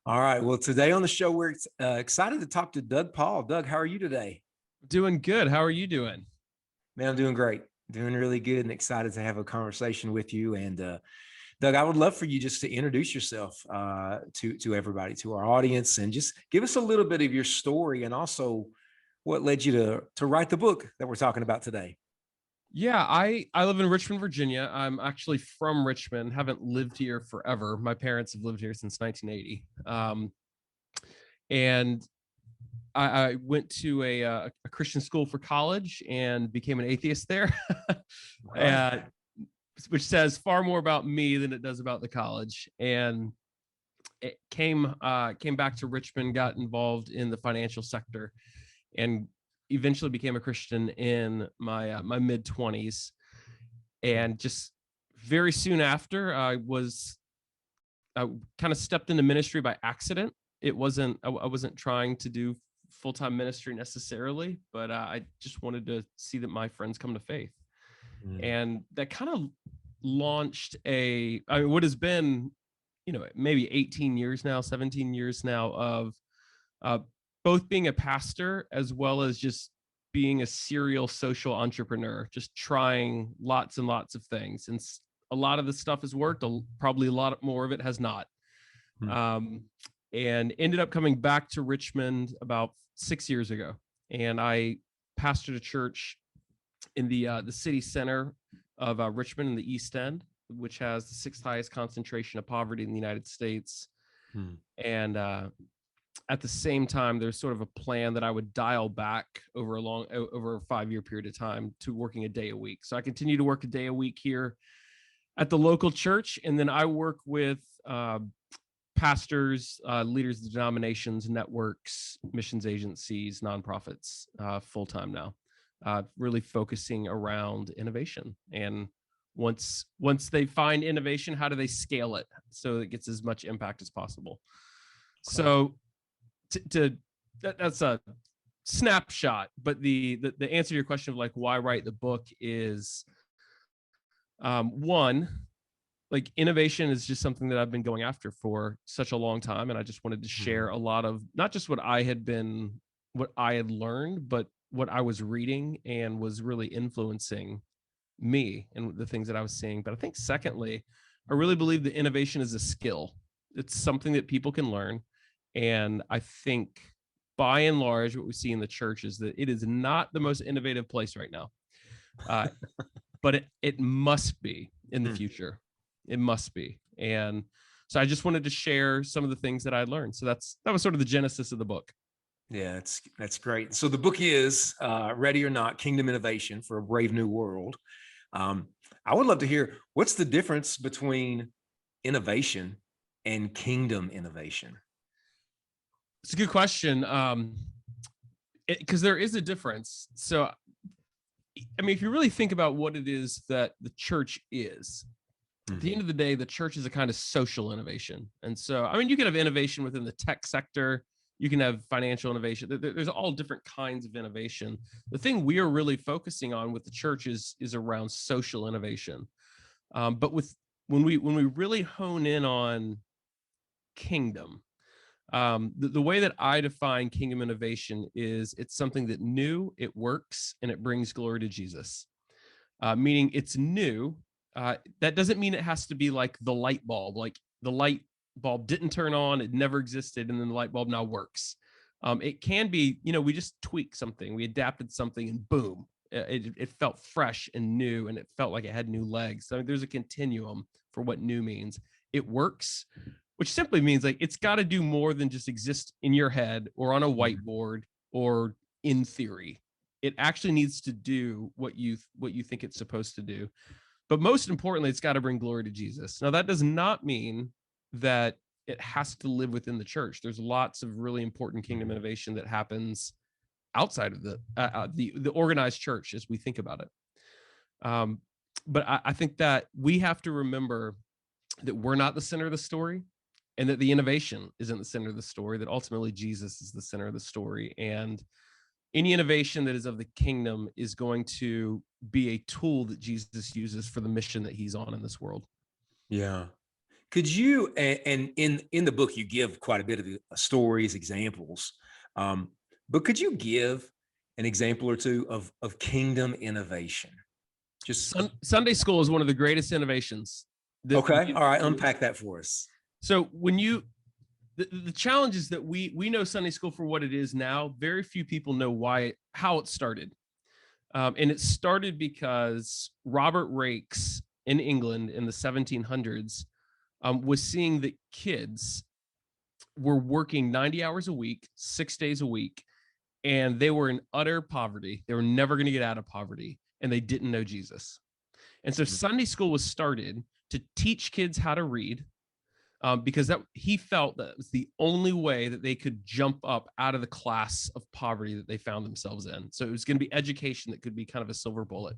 All right. Well, today on the show, we're excited to talk to Doug Paul. Doug, how are you today? Doing good. How are you doing? Man, I'm doing great. Doing really good and excited to have a conversation with you. And Doug, I would love for you just to introduce yourself to everybody, to our audience, and just give us a little bit of your story and also what led you to write the book that we're talking about today. Yeah, I live in Richmond, Virginia. I'm actually from Richmond. Haven't lived here forever. My parents have lived here since 1980. And I went to a Christian school for college and became an atheist there, Right. which says far more about me than it does about the college. And it came back to Richmond, got involved in the financial sector, and eventually became a Christian in my mid 20s. And just very soon after, I kind of stepped into ministry by accident. I wasn't trying to do full-time ministry necessarily, but I just wanted to see that my friends come to faith. And that kind of launched what has been, maybe 18 years now, 17 years now of both being a pastor as well as just being a serial social entrepreneur, just trying lots and lots of things. And a lot of the stuff has worked. Probably a lot more of it has not. And ended up coming back to Richmond about 6 years ago. And I pastored a church in the city center of Richmond in the East End, which has the sixth highest concentration of poverty in the United States. And at the same time, there's sort of a plan that I would dial back over a 5-year period of time to working a day a week. So I continue to work a day a week here at the local church. And then I work with pastors, leaders of denominations, networks, missions agencies, nonprofits, full-time now, really focusing around innovation. And once they find innovation, how do they scale it so it gets as much impact as possible? So that's a snapshot, but the answer to your question of like why write the book is one, like innovation is just something that I've been going after for such a long time, and I just wanted to share a lot of not just what I had learned, but what I was reading and was really influencing me and the things that I was seeing. But I think secondly, I really believe that innovation is a skill. It's something that people can learn. And I think by and large, what we see in the church is that it is not the most innovative place right now. But it must be in the future. It must be. And so I just wanted to share some of the things that I learned. So that was sort of the genesis of the book. Yeah, that's great. So the book is Ready or Not, Kingdom Innovation for a Brave New World. I would love to hear, what's the difference between innovation and kingdom innovation? It's a good question. Because there is a difference. So, I mean, if you really think about what it is that the church is, at the end of the day, the church is a kind of social innovation. And so, I mean, you can have innovation within the tech sector. You can have financial innovation. There's all different kinds of innovation. The thing we are really focusing on with the church is around social innovation. But when we really hone in on kingdom, the way that I define kingdom innovation is it's something that new, it works, and it brings glory to Jesus. Meaning it's new. That doesn't mean it has to be like the light bulb. Like the light bulb didn't turn on, it never existed, and then the light bulb now works. It can be, we just tweaked something, we adapted something, and boom, it felt fresh and new, and it felt like it had new legs. So there's a continuum for what new means. It works, which simply means like it's got to do more than just exist in your head or on a whiteboard or in theory. It actually needs to do what you think it's supposed to do. But most importantly, it's got to bring glory to Jesus. Now, that does not mean that it has to live within the church. There's lots of really important kingdom innovation that happens outside of the organized church as we think about it. But I think that we have to remember that we're not the center of the story, and that the innovation isn't the center of the story, that ultimately Jesus is the center of the story. And any innovation that is of the kingdom is going to be a tool that Jesus uses for the mission that he's on in this world. Yeah. Could you, and in the book, you give quite a bit of the stories, examples, but could you give an example or two of kingdom innovation? Just Sunday school is one of the greatest innovations. okay. All right. Unpack that for us. So when the challenge is that we know Sunday school for what it is now. Very few people know how it started. And it started because Robert Raikes in England in the 1700s was seeing that kids were working 90 hours a week, 6 days a week, and they were in utter poverty. They were never going to get out of poverty, and they didn't know Jesus. And so Sunday school was started to teach kids how to read, because he felt that was the only way that they could jump up out of the class of poverty that they found themselves in. So it was going to be education that could be kind of a silver bullet.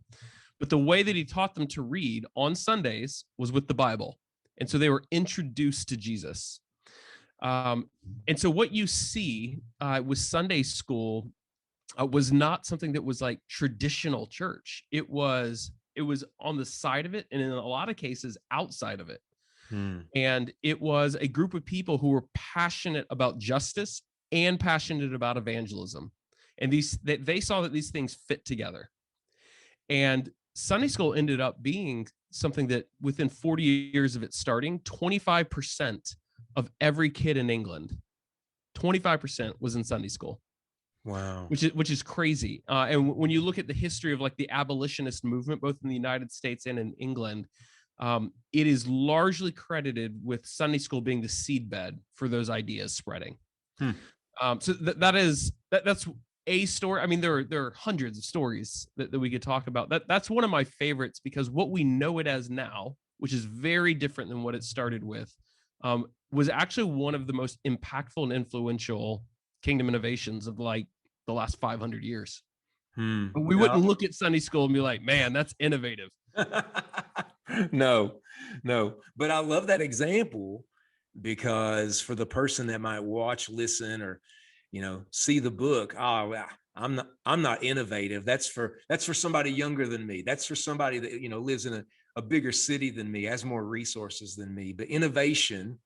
But the way that he taught them to read on Sundays was with the Bible. And so they were introduced to Jesus. And so what you see with Sunday school was not something that was like traditional church. It was on the side of it, and in a lot of cases outside of it. And it was a group of people who were passionate about justice and passionate about evangelism. And they saw that these things fit together. And Sunday school ended up being something that within 40 years of it starting, 25% of every kid in England, 25% was in Sunday school. Wow. Which is crazy. And when you look at the history of like the abolitionist movement, both in the United States and in England, it is largely credited with Sunday school being the seedbed for those ideas spreading. So that's a story. I mean, there are hundreds of stories that we could talk about. That's one of my favorites, because what we know it as now, which is very different than what it started with, was actually one of the most impactful and influential kingdom innovations of like the last 500 years. We wouldn't look at Sunday school and be like, man, that's innovative. No. But I love that example, because for the person that might watch, listen, or, see the book, oh, I'm not innovative. That's for somebody younger than me. That's for somebody that, lives in a bigger city than me, has more resources than me. But innovation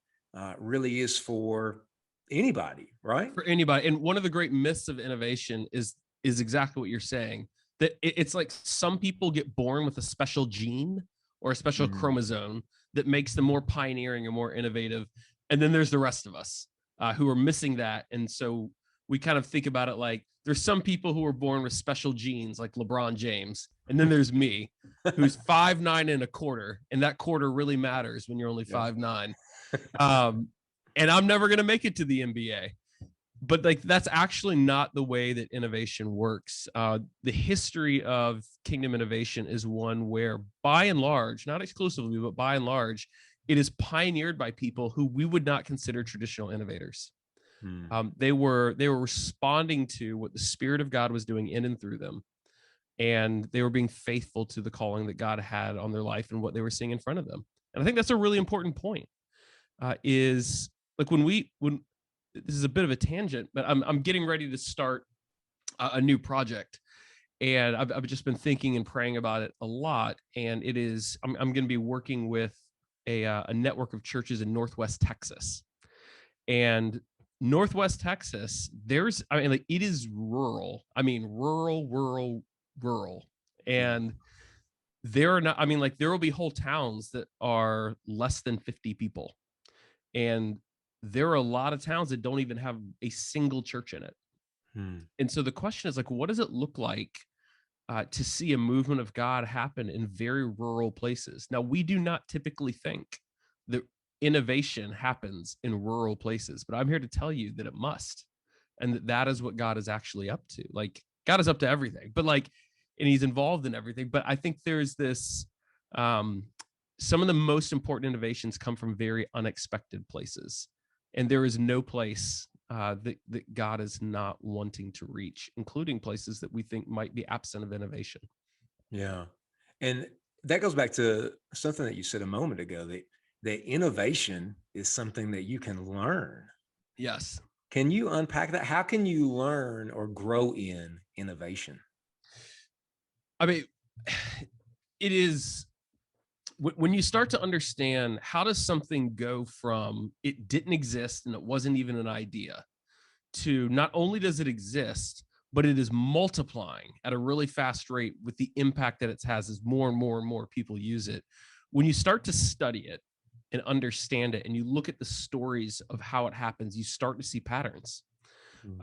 really is for anybody, right? For anybody. And one of the great myths of innovation is exactly what you're saying, that it's like some people get born with a special gene or a special chromosome that makes them more pioneering and more innovative. And then there's the rest of us who are missing that. And so we kind of think about it like there's some people who are born with special genes like LeBron James. And then there's me, who's 5'9" and a quarter. And that quarter really matters when you're only 5'9". And I'm never going to make it to the NBA. But like that's actually not the way that innovation works. The history of kingdom innovation is one where, by and large, not exclusively, but by and large, it is pioneered by people who we would not consider traditional innovators. They were responding to what the Spirit of God was doing in and through them, and they were being faithful to the calling that God had on their life and what they were seeing in front of them. And I think that's a really important point. Is like when this is a bit of a tangent, but I'm getting ready to start a new project, and I've just been thinking and praying about it a lot. And it is I'm going to be working with a network of churches in Northwest Texas, and Northwest Texas, it is rural. I mean, rural, and there are not. I mean, like there will be whole towns that are less than 50 people, and there are a lot of towns that don't even have a single church in it. And so the question is like, what does it look like to see a movement of God happen in very rural places? Now, we do not typically think that innovation happens in rural places, but I'm here to tell you that it must. And that is what God is actually up to. Like God is up to everything, but and he's involved in everything. But I think there's this, some of the most important innovations come from very unexpected places. And there is no place that God is not wanting to reach, including places that we think might be absent of innovation. Yeah. And that goes back to something that you said a moment ago, that innovation is something that you can learn. Yes. Can you unpack that? How can you learn or grow in innovation? I mean, it is when you start to understand how does something go from it didn't exist and it wasn't even an idea to not only does it exist, but it is multiplying at a really fast rate with the impact that it has as more and more and more people use it. When you start to study it and understand it and you look at the stories of how it happens, you start to see patterns.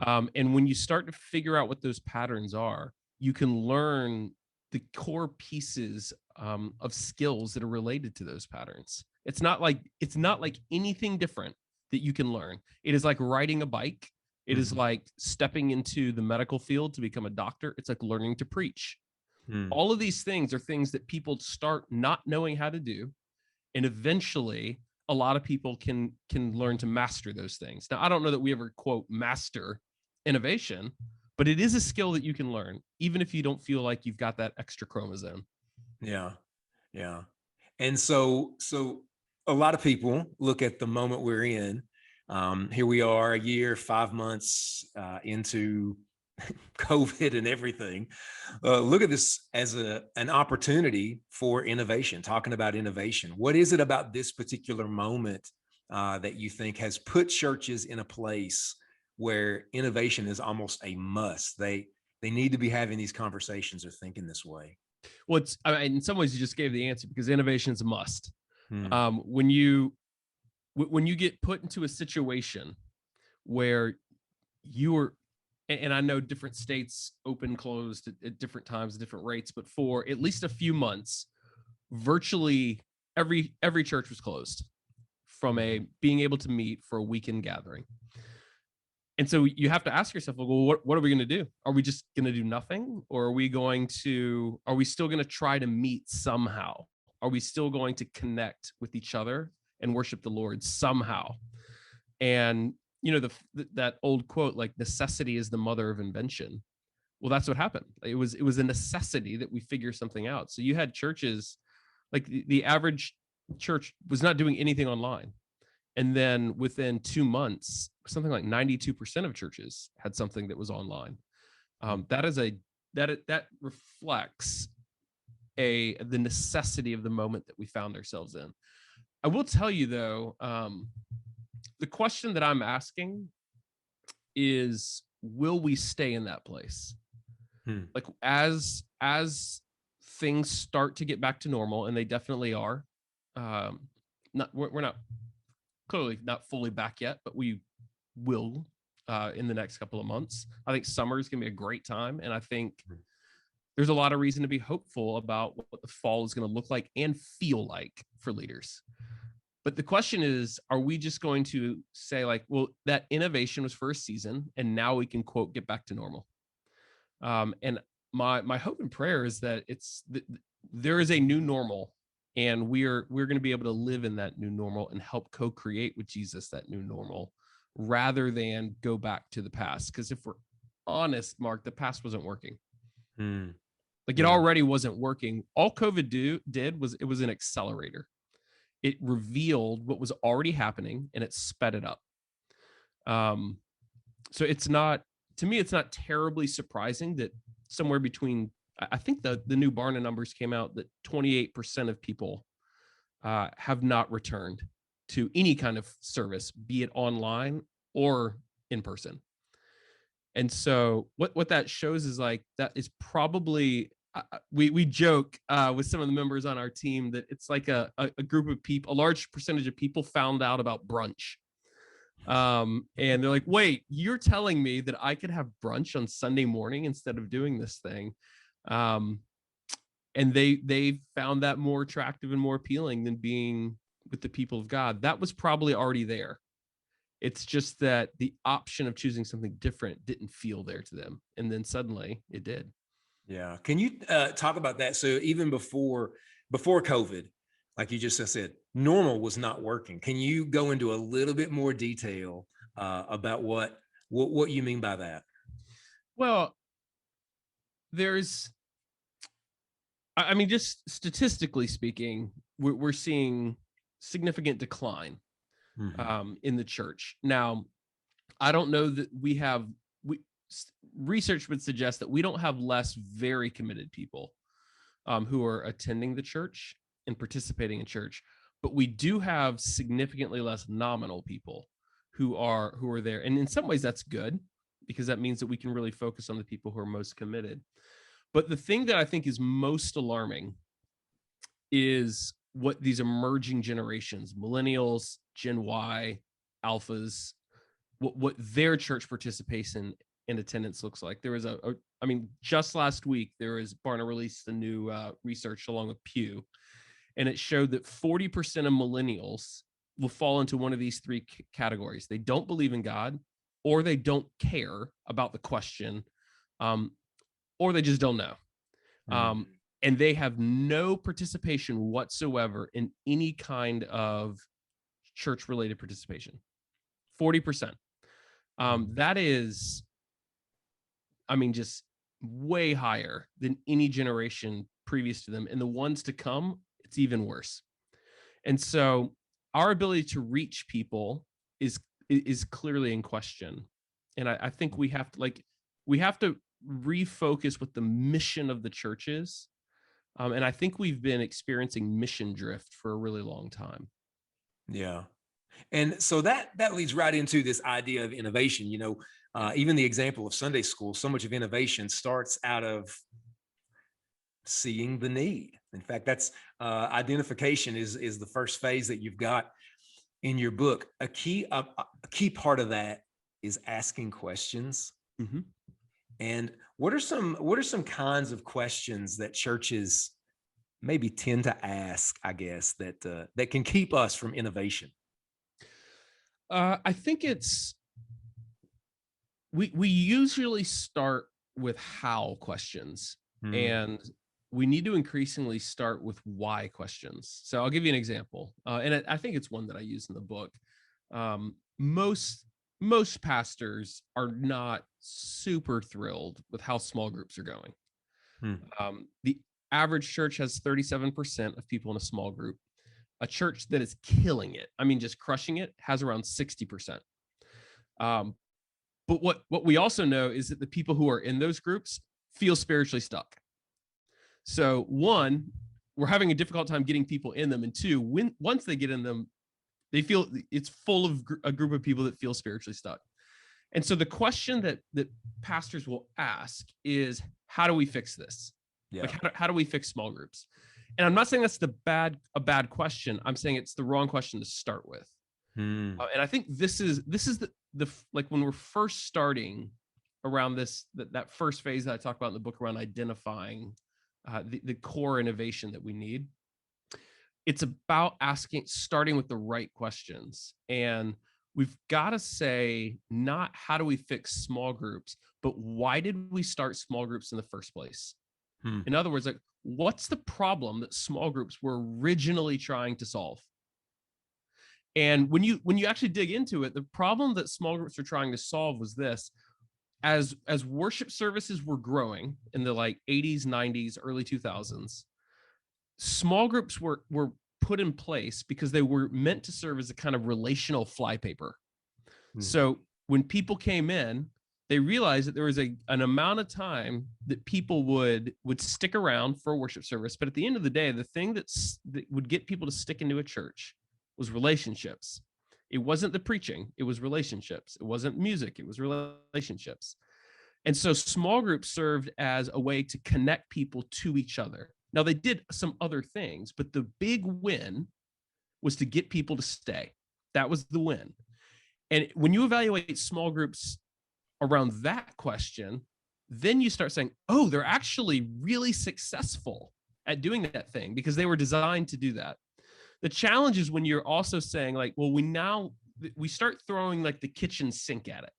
And when you start to figure out what those patterns are, you can learn the core pieces of skills that are related to those patterns. It's not like anything different that you can learn. It is like riding a bike. It is like stepping into the medical field to become a doctor. It's like learning to preach. All of these things are things that people start not knowing how to do. And eventually a lot of people can learn to master those things. Now, I don't know that we ever quote master innovation, but it is a skill that you can learn, even if you don't feel like you've got that extra chromosome. Yeah. Yeah. And so a lot of people look at the moment we're in. Here we are a year, 5 months into COVID and everything. Look at this as an opportunity for innovation, talking about innovation. What is it about this particular moment that you think has put churches in a place where innovation is almost a must? They need to be having these conversations or thinking this way. Well, in some ways you just gave the answer, because innovation is a must. Hmm. When you get put into a situation where you are, and I know different states open, closed at different times, different rates, but for at least a few months, virtually every church was closed from being able to meet for a weekend gathering. And so you have to ask yourself, well, what are we going to do? Are we just going to do nothing? Or are we still going to try to meet somehow? Are we still going to connect with each other and worship the Lord somehow? And, that old quote, like, necessity is the mother of invention. Well, that's what happened. It was a necessity that we figure something out. So you had churches, like the average church was not doing anything online. And then within 2 months, something like 92% of churches had something that was online. That reflects the necessity of the moment that we found ourselves in. I will tell you though, the question that I'm asking is, will we stay in that place? Like as things start to get back to normal, and they definitely are. We're not clearly not fully back yet, but we will in the next couple of months. I think summer is going to be a great time, and I think there's a lot of reason to be hopeful about what the fall is going to look like and feel like for leaders. But the question is, are we just going to say, like, well, that innovation was for a season, and now we can, quote, get back to normal? And my hope and prayer is that there is a new normal, and we're going to be able to live in that new normal and help co-create with Jesus that new normal, rather than go back to the past. Because if we're honest, Mark, the past wasn't working. Like, it already wasn't working. All COVID did was, it was an accelerator. It revealed what was already happening and it sped it up. So it's not, to me, it's not terribly surprising that somewhere between, I think the new Barna numbers came out that 28% of people have not returned to any kind of service, be it online or in person. And so what that shows is, like, that is probably, we joke with some of the members on our team that it's like a group of people, a large percentage of people found out about brunch. And they're like, wait, you're telling me that I could have brunch on Sunday morning instead of doing this thing? And they found that more attractive and more appealing than being with the people of God. That was probably already there. It's just that the option of choosing something different didn't feel there to them. And then suddenly it did. Yeah. Can you talk about that? So even before COVID, like you just said, normal was not working. Can you go into a little bit more detail about what you mean by that? Well, I mean, just statistically speaking, we're seeing significant decline in the church. Now, I don't know that research would suggest that we don't have less very committed people who are attending the church. in participating in church, but we do have significantly less nominal people who are there. And in some ways that's good, because that means that we can really focus on the people who are most committed. But the thing that I think is most alarming is what these emerging generations, millennials, Gen Y, alphas, what their church participation and attendance looks like. There was just last week, Barna released the new research along with Pew, and it showed that 40% of millennials will fall into one of these three categories. They don't believe in God, or they don't care about the question, or they just don't know. And they have no participation whatsoever in any kind of church-related participation. 40%. That is, just way higher than any generation previous to them. And the ones to come, it's even worse. And so our ability to reach people is clearly in question. And I think we have to refocus what the mission of the church is. And I think we've been experiencing mission drift for a really long time. Yeah. And so that leads right into this idea of innovation. Even the example of Sunday school, so much of innovation starts out of seeing the need. In fact, that's identification is the first phase that you've got in your book. A key part of that is asking questions. Mm-hmm. And what are some kinds of questions that churches maybe tend to ask, I guess, that can keep us from innovation? I think we usually start with how questions, and we need to increasingly start with why questions. So I'll give you an example, and I think it's one that I use in the book. Most pastors are not super thrilled with how small groups are going. The average church has 37% of people in a small group. A church that is killing it, just crushing it, has around 60%. But what we also know is that the people who are in those groups feel spiritually stuck. So one, we're having a difficult time getting people in them. And two, once they get in them, they feel it's full of a group of people that feel spiritually stuck. And so the question that pastors will ask is, how do we fix this? Yeah. Like, how do we fix small groups? And I'm not saying that's a bad question. I'm saying it's the wrong question to start with. And I think this is the like when we're first starting around that first phase that I talk about in the book around identifying the core innovation that we need. It's about starting with the right questions. And we've got to say, not how do we fix small groups, but why did we start small groups in the first place? In other words, like, what's the problem that small groups were originally trying to solve? And when you actually dig into it, the problem that small groups were trying to solve was this: as worship services were growing in the 80s, 90s, early 2000s, small groups were put in place because they were meant to serve as a kind of relational flypaper. So when people came in, they realized that there was an amount of time that people would stick around for a worship service. But at the end of the day, the thing that would get people to stick into a church was relationships. It wasn't the preaching, it was relationships. It wasn't music, it was relationships. And so small groups served as a way to connect people to each other. Now, they did some other things, but the big win was to get people to stay. That was the win. And when you evaluate small groups around that question, then you start saying, oh, they're actually really successful at doing that thing because they were designed to do that. The challenge is when you're also saying, like, well, we start throwing the kitchen sink at it.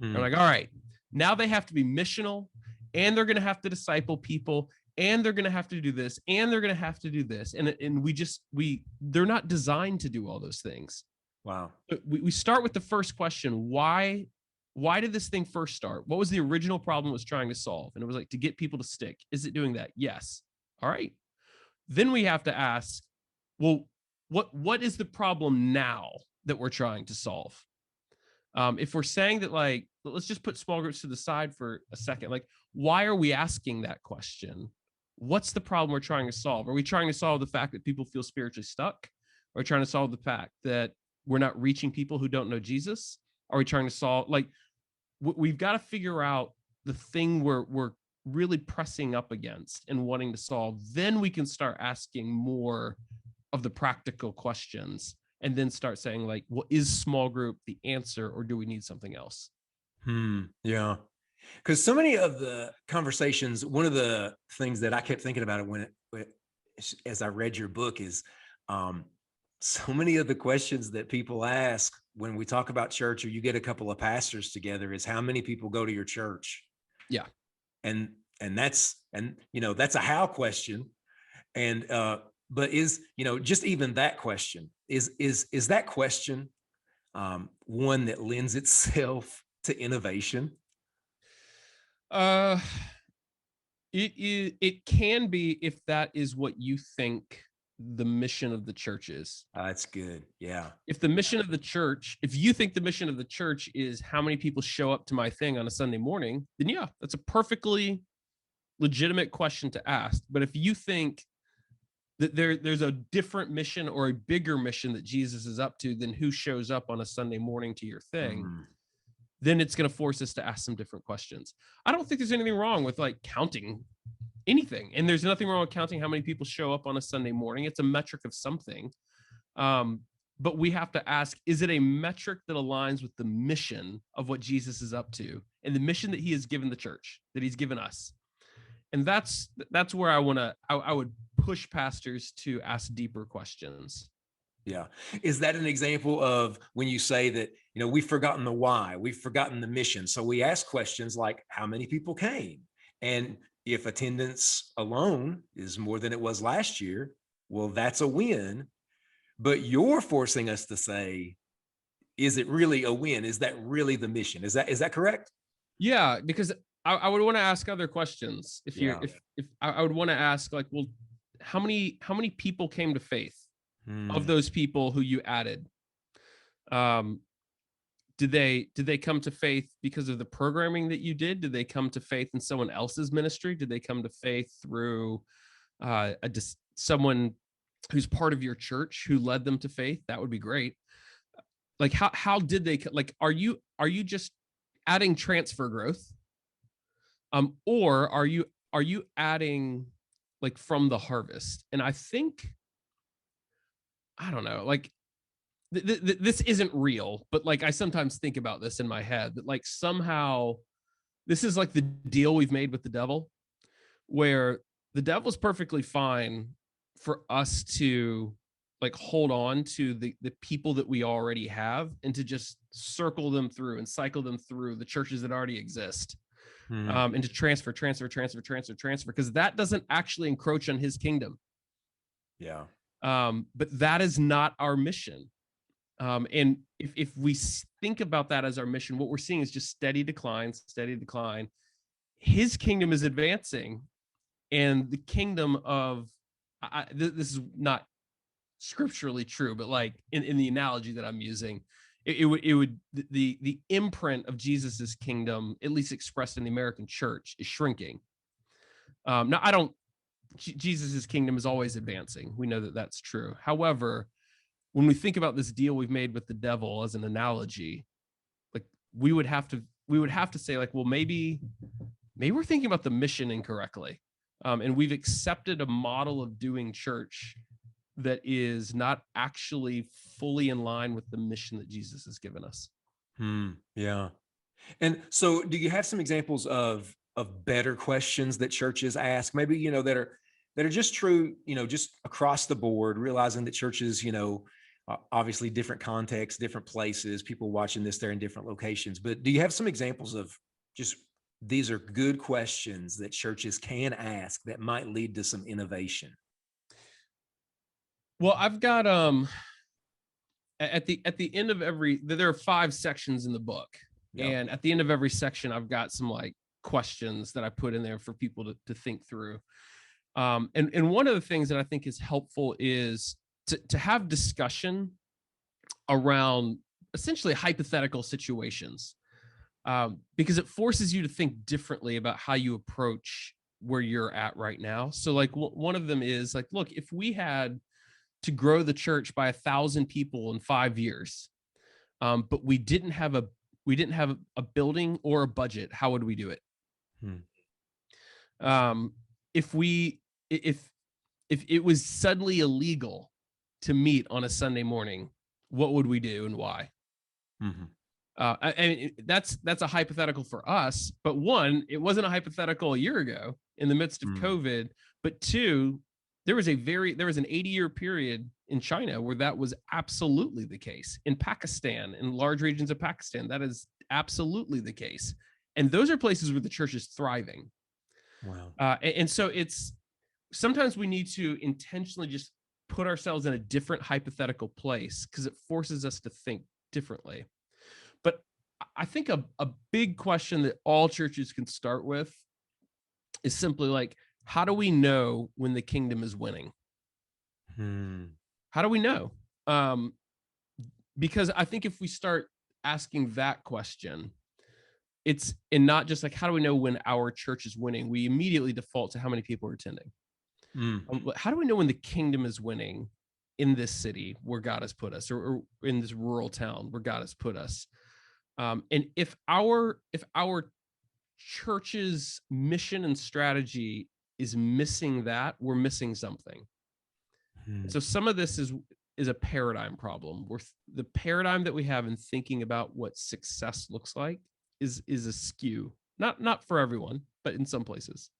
We're like, all right, now they have to be missional, and they're going to have to disciple people, and they're going to have to do this, and they're going to have to do this. And they're not designed to do all those things. Wow. But we start with the first question. Why did this thing first start? What was the original problem it was trying to solve? And it was to get people to stick. Is it doing that? Yes. All right. Then we have to ask, well, what is the problem now that we're trying to solve? If we're saying that, let's just put small groups to the side for a second. Why are we asking that question? what's the problem we're trying to solve? Are we trying to solve the fact that people feel spiritually stuck? Are we trying to solve the fact that we're not reaching people who don't know Jesus? Are we trying to solve, like, we've got to figure out the thing we're really pressing up against and wanting to solve. Then we can start asking more of the practical questions, and then start saying, like, well, is small group the answer, or do we need something else? Yeah. Because so many of the conversations, one of the things that I kept thinking about as I read your book is, so many of the questions that people ask when we talk about church, or you get a couple of pastors together, is how many people go to your church? Yeah. And that's a how question. And but is, just even that question is that question one that lends itself to innovation? Uh, it can be, if that is what you think the mission of the church is. That's good. Yeah. If the mission of the church, if you think the mission of the church is how many people show up to my thing on a Sunday morning, then yeah, that's a perfectly legitimate question to ask. But if you think that there's a different mission or a bigger mission that Jesus is up to than who shows up on a Sunday morning to your thing, then it's going to force us to ask some different questions. I don't think there's anything wrong with, like, counting anything. And there's nothing wrong with counting how many people show up on a Sunday morning. It's a metric of something. But we have to ask, is it a metric that aligns with the mission of what Jesus is up to and the mission that he has given the church, that he's given us? And that's where I would push pastors to ask deeper questions. Yeah. Is that an example of when you say that, we've forgotten the why, we've forgotten the mission? So we ask questions like, how many people came? And if attendance alone is more than it was last year, well, that's a win. But you're forcing us to say, is it really a win? Is that really the mission? Is that correct? Yeah, because I would want to ask other questions. If I would want to ask, like, well, how many people came to faith? Of those people who you added, did they come to faith because of the programming that you did? Did they come to faith in someone else's ministry? Did they come to faith through someone who's part of your church who led them to faith? That would be great. Like, how did they, like, are you just adding transfer growth, or are you adding, like, from the harvest? And I think, I don't know, like, this isn't real, but, like, I sometimes think about this in my head, that, like, somehow this is like the deal we've made with the devil, where the devil's perfectly fine for us to, like, hold on to the people that we already have, and to just circle them through and cycle them through the churches that already exist, and to transfer, because that doesn't actually encroach on his kingdom. Yeah. But that is not our mission. And if we think about that as our mission, what we're seeing is just steady decline. His kingdom is advancing, and the kingdom of, this is not scripturally true, but, like, in the analogy that I'm using, it would the imprint of Jesus's kingdom, at least expressed in the American church, is shrinking. Now, Jesus's kingdom is always advancing. We know that that's true. However, when we think about this deal we've made with the devil as an analogy, like, we would have to say, like, well, maybe we're thinking about the mission incorrectly. And we've accepted a model of doing church that is not actually fully in line with the mission that Jesus has given us. Yeah. And so, do you have some examples of better questions that churches ask, maybe, that are just true, just across the board, realizing that churches, obviously different contexts, different places, people watching this, they're in different locations, but do you have some examples of just, these are good questions that churches can ask that might lead to some innovation? Well, I've got, at the end of there are 5 sections in the book. Yep. And at the end of every section, I've got some, like, questions that I put in there for people to think through. And one of the things that I think is helpful is to have discussion around essentially hypothetical situations, because it forces you to think differently about how you approach where you're at right now. So like one of them is like, look, if we had to grow the church by 1,000 people in 5 years, but we didn't have a building or a budget, how would we do it? If it was suddenly illegal to meet on a Sunday morning, what would we do and why? I mean, that's a hypothetical for us, but one, it wasn't a hypothetical a year ago in the midst of COVID, but two, there was an 80-year period in China where that was absolutely the case. In Pakistan, in large regions of Pakistan, that is absolutely the case. And those are places where the church is thriving. Wow. And so it's sometimes we need to intentionally just put ourselves in a different hypothetical place because it forces us to think differently. But I think a big question that all churches can start with is simply like, how do we know when the kingdom is winning? How do we know? Because I think if we start asking that question, and not just like, how do we know when our church is winning? We immediately default to how many people are attending. How do we know when the kingdom is winning in this city where God has put us, or in this rural town where God has put us? And if our church's mission and strategy is missing that, we're missing something. So some of this is a paradigm problem, where the paradigm that we have in thinking about what success looks like is askew. Not for everyone, but in some places.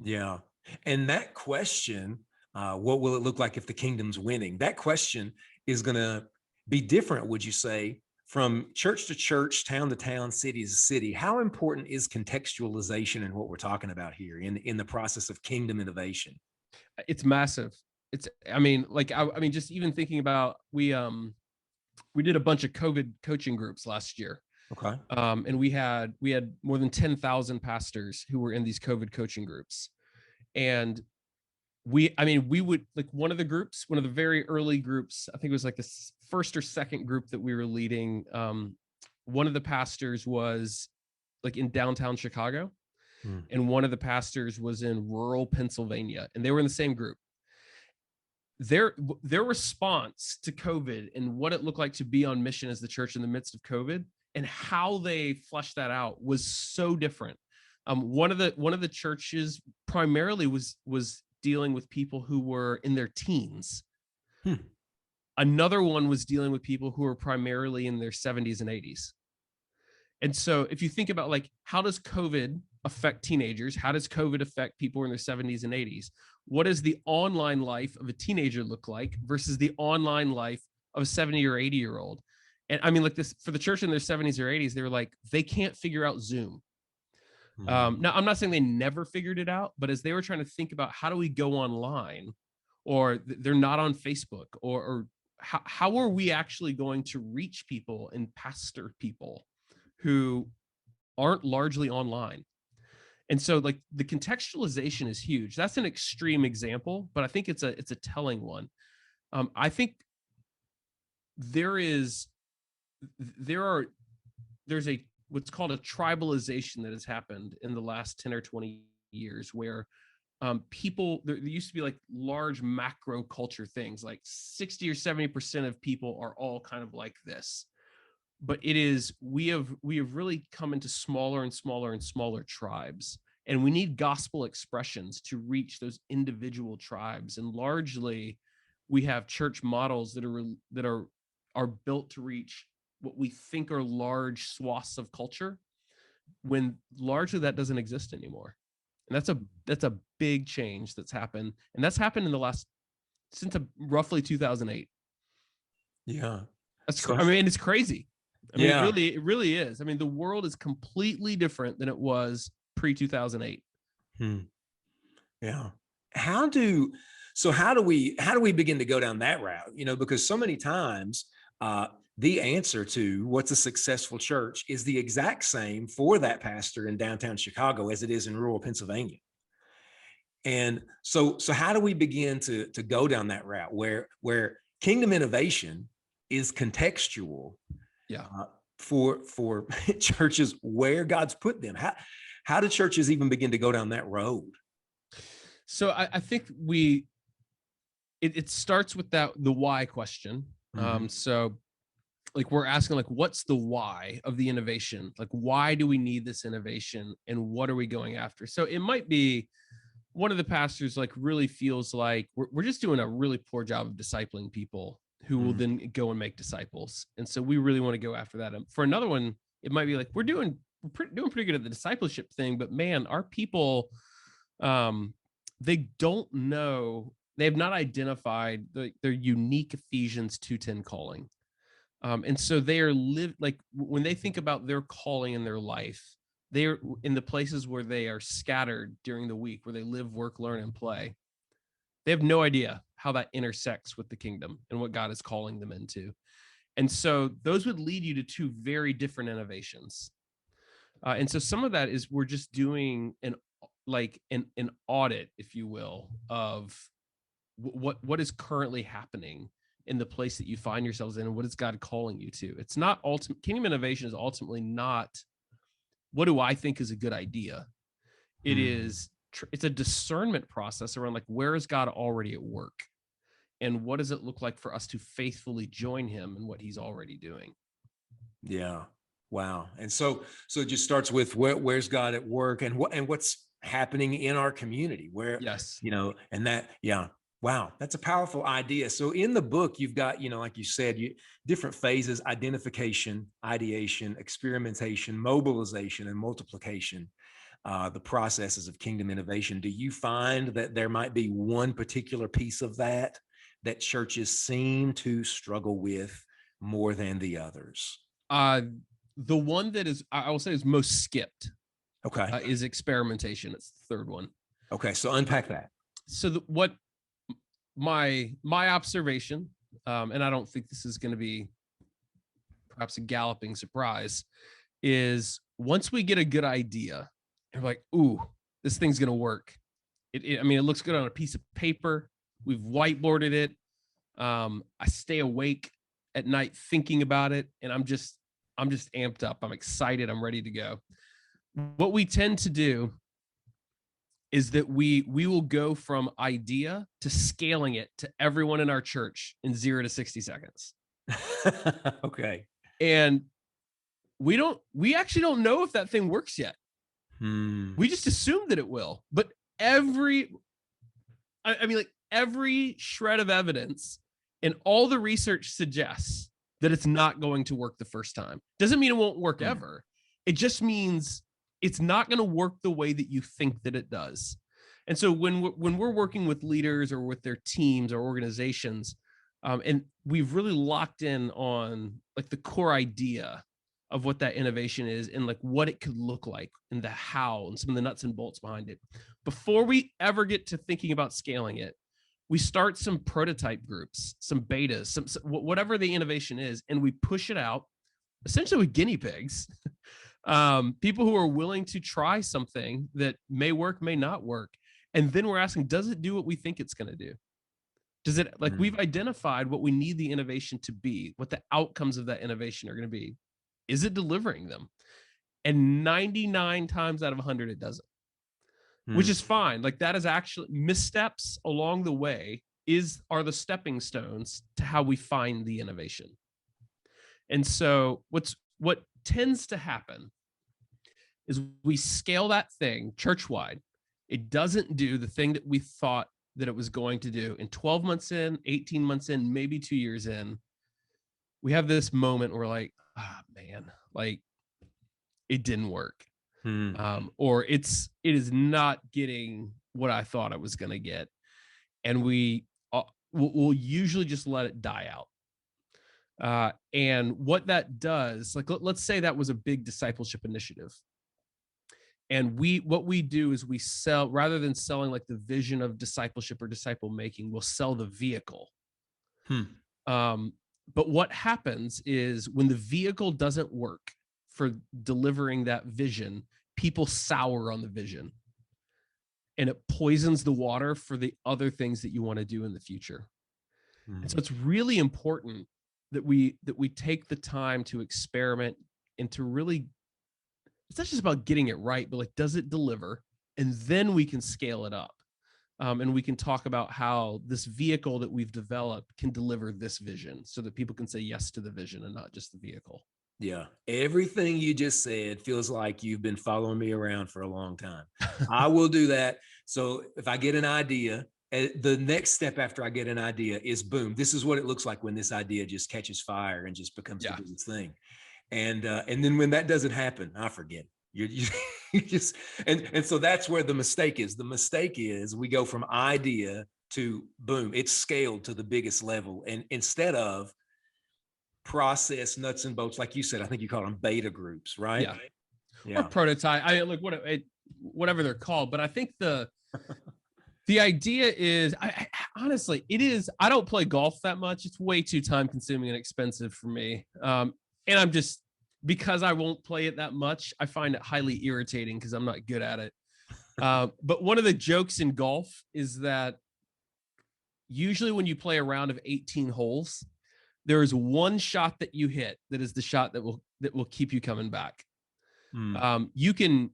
Yeah. And that question, what will it look like if the kingdom's winning? That question is going to be different, would you say, from church to church, town to town, city to city? How important is contextualization in what we're talking about here in the process of kingdom innovation? It's massive. I mean, just even thinking about, we did a bunch of COVID coaching groups last year. Okay. And we had more than 10,000 pastors who were in these COVID coaching groups. And we would, like, one of the very early groups, I think it was like the first or second group that we were leading. One of the pastors was like in downtown Chicago, and one of the pastors was in rural Pennsylvania, and they were in the same group. Their response to COVID and what it looked like to be on mission as the church in the midst of COVID, and how they fleshed that out, was so different. One of the churches primarily was dealing with people who were in their teens. Another one was dealing with people who were primarily in their 70s and 80s. And so if you think about, like, how does COVID affect teenagers? How does COVID affect people in their 70s and 80s? What does the online life of a teenager look like versus the online life of a 70 or 80-year-old? And I mean, like, this, for the church in their 70s or 80s, they were like, they can't figure out Zoom. Now, I'm not saying they never figured it out, but as they were trying to think about how do we go online, or they're not on Facebook, or how are we actually going to reach people and pastor people who aren't largely online? And so, like, the contextualization is huge. That's an extreme example, but I think it's a telling one. I think there's a what's called a tribalization that has happened in the last 10 or 20 years, where people, there used to be like large macro culture things, like 60 or 70% of people are all kind of like this. But we have really come into smaller and smaller and smaller tribes, and we need gospel expressions to reach those individual tribes. And largely, we have church models that are built to reach what we think are large swaths of culture, when largely that doesn't exist anymore. And that's a big change that's happened, and that's happened since roughly 2008. Yeah, I mean, it's crazy. I mean, yeah. it really is. I mean, the world is completely different than it was pre-2008. Yeah. How do we begin to go down that route? Because so many times the answer to what's a successful church is the exact same for that pastor in downtown Chicago as it is in rural Pennsylvania. And so how do we begin to go down that route where kingdom innovation is contextual? Yeah. For churches where God's put them? How do churches even begin to go down that road? So I think it starts with the why question. So like we're asking like, what's the why of the innovation? Like, why do we need this innovation and what are we going after? So it might be one of the pastors like really feels like we're just doing a really poor job of discipling people who will then go and make disciples. And so we really want to go after that. For another one, it might be like, we're doing pretty good at the discipleship thing, but man, our people, they don't know, they have not identified their unique Ephesians 2:10 calling. And so they are like when they think about their calling in their life, they're in the places where they are scattered during the week, where they live, work, learn, and play. They have no idea how that intersects with the kingdom and what God is calling them into. And so those would lead you to two very different innovations. And so some of that is we're just doing an audit, if you will, of what is currently happening in the place that you find yourselves in, and what is God calling you to. It's not ultimate. Kingdom innovation is ultimately not what do I think is a good idea. It's a discernment process around like, where is God already at work, and what does it look like for us to faithfully join him in what he's already doing. Yeah. Wow. And so it just starts with where's God at work, and what's happening in our community, where, Yes. and that, yeah. Wow, that's a powerful idea. So in the book, you've got, like you said, different phases: identification, ideation, experimentation, mobilization, and multiplication, the processes of kingdom innovation. Do you find that there might be one particular piece of that churches seem to struggle with more than the others? The one that is, I will say, is most skipped, Okay. is experimentation. It's the third one. Okay, so unpack that. So what my observation, and I don't think this is going to be perhaps a galloping surprise, is once we get a good idea, and we're like, ooh, this thing's going to work. It looks good on a piece of paper. We've whiteboarded it. I stay awake at night thinking about it, and I'm just amped up. I'm excited. I'm ready to go. What we tend to do is that we will go from idea to scaling it to everyone in our church in 0 to 60 seconds. Okay. And we actually don't know if that thing works yet. We just assume that it will. But every shred of evidence and all the research suggests that it's not going to work the first time. Doesn't mean it won't work ever. It just means it's not going to work the way that you think that it does. And so when we're working with leaders or with their teams or organizations, and we've really locked in on like the core idea of what that innovation is and like what it could look like and the how and some of the nuts and bolts behind it, before we ever get to thinking about scaling it, we start some prototype groups, some betas, some whatever the innovation is, and we push it out essentially with guinea pigs. People who are willing to try something that may work, may not work. And then we're asking, does it do what we think it's going to do? Does it, like, we've identified what we need the innovation to be, what the outcomes of that innovation are going to be. Is it delivering them? And 99 times out of 100, it doesn't, which is fine. Like, that is actually missteps along the way are the stepping stones to how we find the innovation. And so what tends to happen is we scale that thing church-wide. It doesn't do the thing that we thought that it was going to do. In 12 months in, 18 months in, maybe 2 years in, we have this moment where like, man, like it didn't work. Or it is not getting what I thought it was going to get. And we'll usually just let it die out. And what that does, like, let's say that was a big discipleship initiative. And what we do is we sell, rather than selling like the vision of discipleship or disciple making, we'll sell the vehicle. But what happens is when the vehicle doesn't work for delivering that vision, people sour on the vision. And it poisons the water for the other things that you want to do in the future. And so it's really important that we take the time to experiment and to really, it's not just about getting it right, but like, does it deliver? And then we can scale it up. And we can talk about how this vehicle that we've developed can deliver this vision so that people can say yes to the vision and not just the vehicle. Yeah. Everything you just said feels like you've been following me around for a long time. I will do that. So if I get an idea, the next step after I get an idea is boom, this is what it looks like when this idea just catches fire and just becomes the Yeah. biggest thing. And then when that doesn't happen, I forget. You just and so that's where the mistake is. The mistake is we go from idea to boom, it's scaled to the biggest level. And instead of process nuts and bolts, like you said, I think you call them beta groups, right? Yeah. Or Yeah. prototype. I mean, look, whatever they're called. But I think the idea is, honestly, it is. I don't play golf that much. It's way too time consuming and expensive for me. And I'm just, because I won't play it that much, I find it highly irritating because I'm not good at it. But one of the jokes in golf is that usually when you play a round of 18 holes, there is one shot that you hit that is the shot that will keep you coming back. You can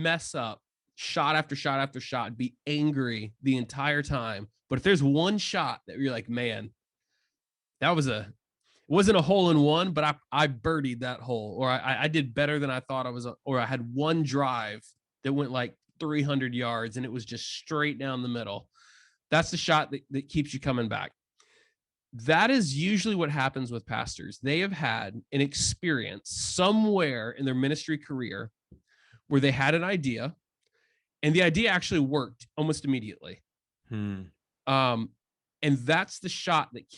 mess up shot after shot after shot, be angry the entire time, but if there's one shot that you're like, man, that wasn't a hole in one, but I birdied that hole, or I did better than I thought I was, or I had one drive that went like 300 yards and it was just straight down the middle. That's the shot that keeps you coming back. That is usually what happens with pastors. They have had an experience somewhere in their ministry career where they had an idea and the idea actually worked almost immediately. And that's the shot that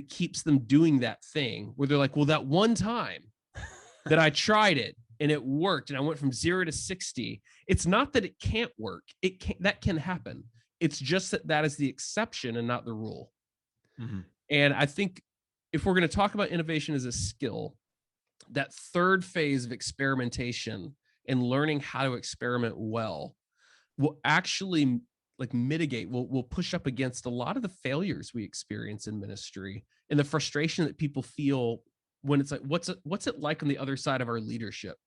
keeps them doing that thing where they're like, well, that one time that I tried it and it worked and I went from 0 to 60. It's not that it can't work. That can happen. It's just that is the exception and not the rule. And I think if we're going to talk about innovation as a skill, that third phase of experimentation and learning how to experiment well will actually mitigate, will push up against a lot of the failures we experience in ministry and the frustration that people feel when it's like, what's it like on the other side of our leadership?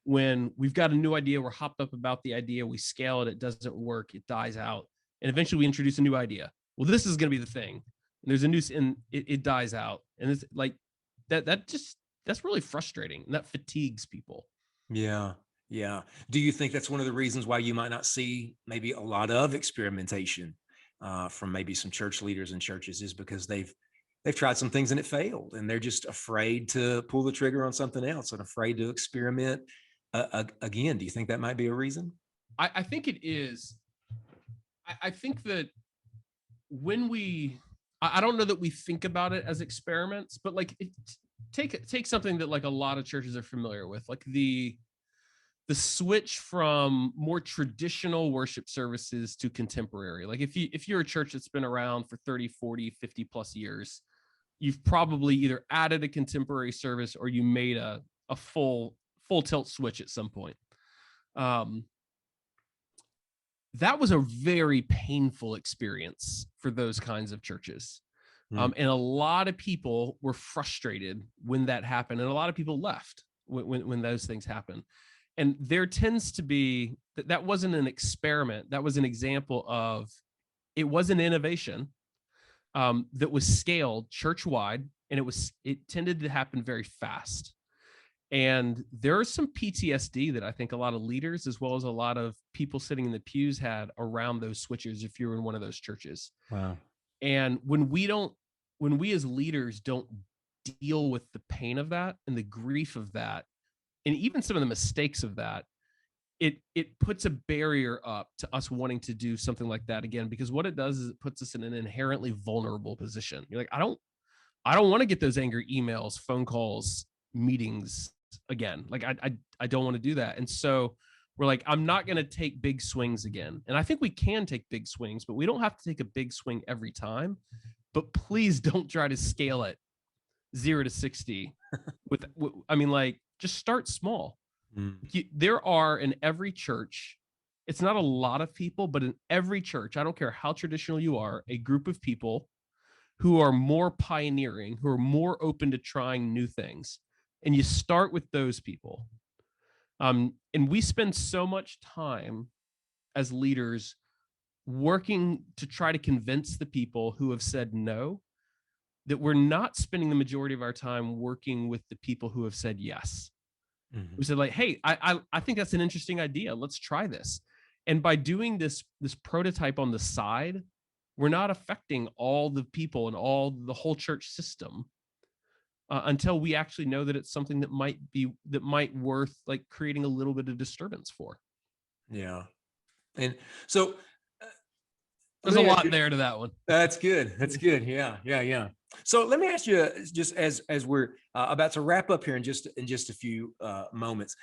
When we've got a new idea, we're hopped up about the idea, we scale it doesn't work, it dies out. And eventually we introduce a new idea. Well, this is going to be the thing. And there's a new, and it dies out. And it's like that's really frustrating. And that fatigues people. Yeah. Yeah. Do you think that's one of the reasons why you might not see maybe a lot of experimentation from maybe some church leaders and churches is because they've tried some things and it failed and they're just afraid to pull the trigger on something else and afraid to experiment again? Do you think that might be a reason? I think it is. I think that when I don't know that we think about it as experiments, but like take something that like a lot of churches are familiar with, like the switch from more traditional worship services to contemporary. Like if you're a church that's been around for 30, 40, 50 plus years, you've probably either added a contemporary service or you made a full tilt switch at some point. That was a very painful experience for those kinds of churches. And a lot of people were frustrated when that happened. And a lot of people left when those things happen. And there tends to be that wasn't an experiment. That was an example of, it was an innovation that was scaled church-wide, and it tended to happen very fast. And there is some PTSD that I think a lot of leaders, as well as a lot of people sitting in the pews, had around those switches if you're in one of those churches. Wow. And when we as leaders don't deal with the pain of that and the grief of that, and even some of the mistakes of that, it puts a barrier up to us wanting to do something like that again, because what it does is it puts us in an inherently vulnerable position. You're like, I don't want to get those angry emails, phone calls, meetings again. Like I don't want to do that. And so we're like, I'm not going to take big swings again. And I think we can take big swings, but we don't have to take a big swing every time. But please don't try to scale it 0 to 60 I mean, like, just start small. There are in every church, it's not a lot of people, but in every church, I don't care how traditional you are, a group of people who are more pioneering, who are more open to trying new things. And you start with those people. And we spend so much time as leaders working to try to convince the people who have said no that we're not spending the majority of our time working with the people who have said yes. We said like, hey, I think that's an interesting idea. Let's try this. And by doing this prototype on the side, we're not affecting all the people and the whole church system until we actually know that it's something that might worth like creating a little bit of disturbance for. Yeah. And so there's a lot there to that one. That's good. That's good. Yeah. So let me ask you, just as we're about to wrap up here in just a few moments,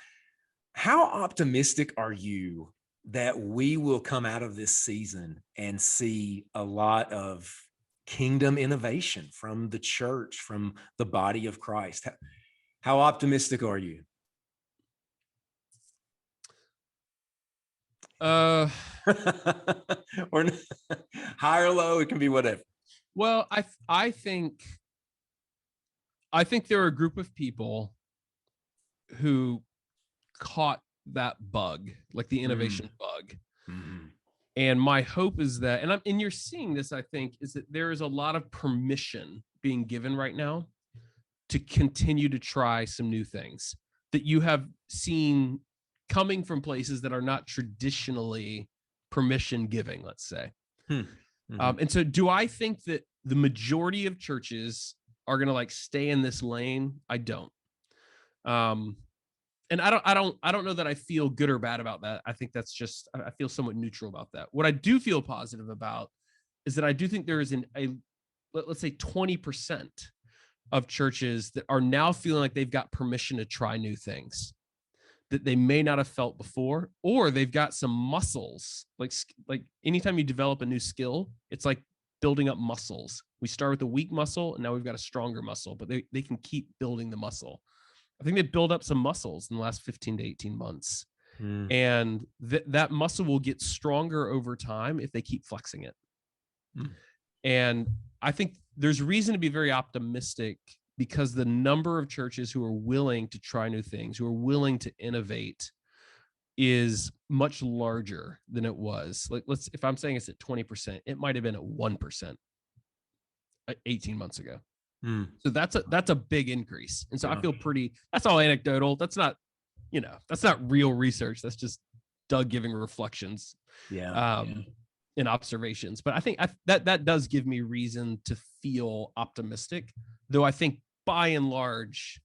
how optimistic are you that we will come out of this season and see a lot of kingdom innovation from the church, from the body of Christ? How optimistic are you? Or high or low, it can be whatever. Well, I think there are a group of people who caught that bug, like the innovation bug. And my hope is that, and you're seeing this, I think, is that there is a lot of permission being given right now to continue to try some new things that you have seen coming from places that are not traditionally permission giving, let's say. And so do I think that the majority of churches are going to like stay in this lane? I don't. And I don't know that I feel good or bad about that. I think that's just, I feel somewhat neutral about that. What I do feel positive about is that I do think there is let's say 20% of churches that are now feeling like they've got permission to try new things that they may not have felt before, or they've got some muscles. Like anytime you develop a new skill, it's like building up muscles. We start with a weak muscle and now we've got a stronger muscle, but they can keep building the muscle. I think they build up some muscles in the last 15 to 18 months. And that muscle will get stronger over time if they keep flexing it. And I think there's reason to be very optimistic because the number of churches who are willing to try new things, who are willing to innovate, is much larger than it was. Like, if I'm saying it's at 20%, it might have been at 1% 18 months ago. So that's a big increase. And so I feel that's all anecdotal. That's not real research. That's just Doug giving reflections and observations. But I think that does give me reason to feel optimistic, though I think by and large,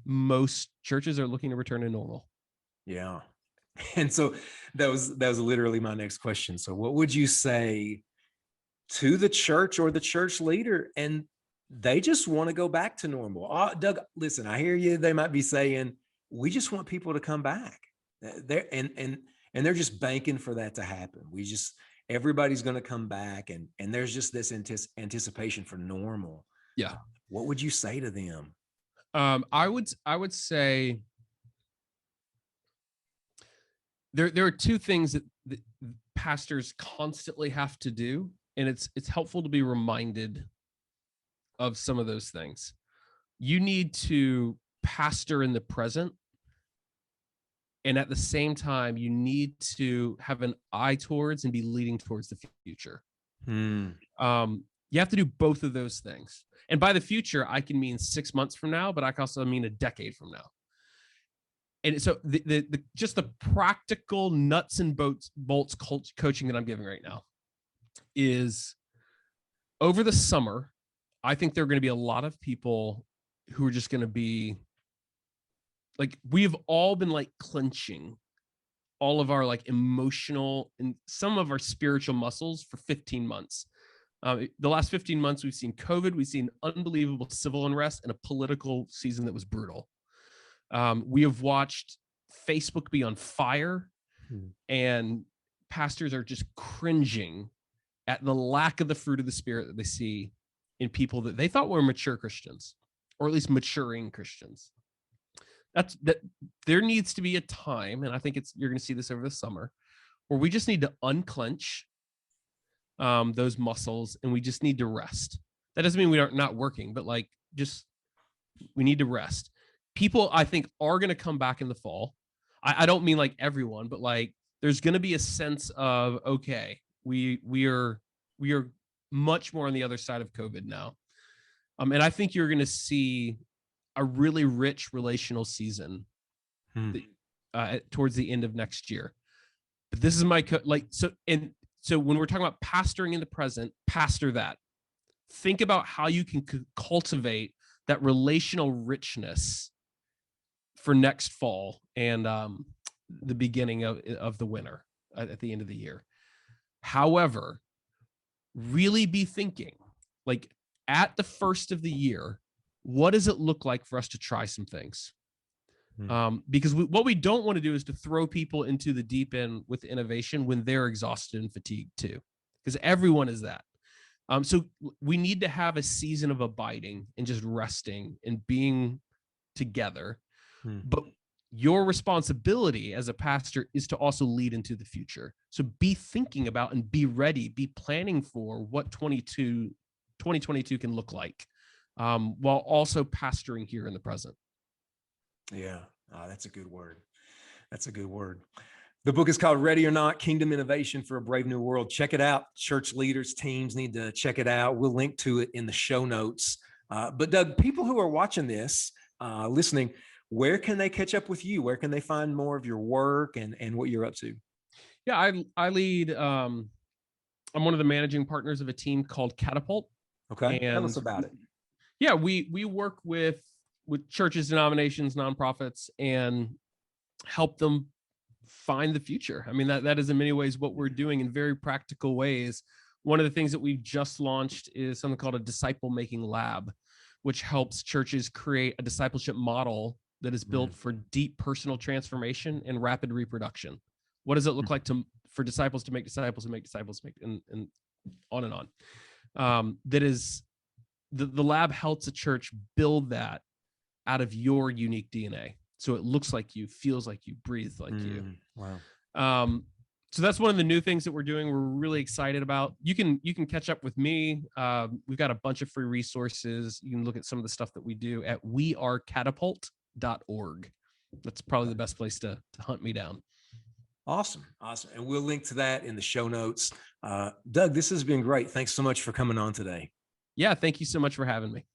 most churches are looking to return to normal. Yeah. And so that was literally my next question. So what would you say to the church or the church leader, and they just want to go back to normal? Doug, listen, I hear you. They might be saying, we just want people to come back. And they're just banking for that to happen. Everybody's going to come back, and there's just this anticipation for normal. Yeah. What would you say to them? I would say there are two things that pastors constantly have to do, and it's helpful to be reminded of some of those things. You need to pastor in the present, and at the same time, you need to have an eye towards and be leading towards the future. You have to do both of those things. And by the future, I can mean 6 months from now, but I can also mean a decade from now. And so just the practical nuts and bolts coaching that I'm giving right now is, over the summer, I think there are going to be a lot of people who are just going to be like, we've all been like clenching all of our like emotional and some of our spiritual muscles for 15 months. The last 15 months, we've seen COVID, we've seen unbelievable civil unrest and a political season that was brutal. We have watched Facebook be on fire, and pastors are just cringing at the lack of the fruit of the Spirit that they see in people that they thought were mature Christians, or at least maturing Christians. That there needs to be a time, and I think you're going to see this over the summer, where we just need to unclench those muscles, and we just need to rest. That doesn't mean we are not working, but like, just, we need to rest. People, I think, are going to come back in the fall. I don't mean like everyone, but like, there's going to be a sense of, okay, We are much more on the other side of COVID now. And I think you're going to see a really rich relational season towards the end of next year. But this is my so when we're talking about pastoring in the present, pastor that. Think about how you can cultivate that relational richness for next fall and the beginning of the winter at the end of the year. However, really be thinking, like, at the first of the year, what does it look like for us to try some things? Because what we don't want to do is to throw people into the deep end with innovation when they're exhausted and fatigued too, because everyone is that. So we need to have a season of abiding and just resting and being together. But your responsibility as a pastor is to also lead into the future. So be thinking about and be ready, be planning for what 2022 can look like, while also pastoring here in the present. Yeah, that's a good word. That's a good word. The book is called Ready or Not, Kingdom Innovation for a Brave New World. Check it out. Church leaders, teams need to check it out. We'll link to it in the show notes. But Doug, people who are watching this, listening, where can they catch up with you? Where can they find more of your work and what you're up to? Yeah, I lead, I'm one of the managing partners of a team called Catapult. Okay, tell us about it. Yeah, we work with churches, denominations, nonprofits, and help them find the future. I mean, that is in many ways what we're doing in very practical ways. One of the things that we've just launched is something called a disciple making lab, which helps churches create a discipleship model that is built for deep personal transformation and rapid reproduction. What does it look like for disciples to make disciples and make disciples and on and on? That is the lab helps a church build that out of your unique DNA. So it looks like you, feels like you, breathes like you. Wow. So that's one of the new things that we're doing. We're really excited about. You can catch up with me. We've got a bunch of free resources. You can look at some of the stuff that we do at wearecatapult.org. That's probably the best place to hunt me down. Awesome. And we'll link to that in the show notes. Doug, this has been great. Thanks so much for coming on today. Yeah, thank you so much for having me.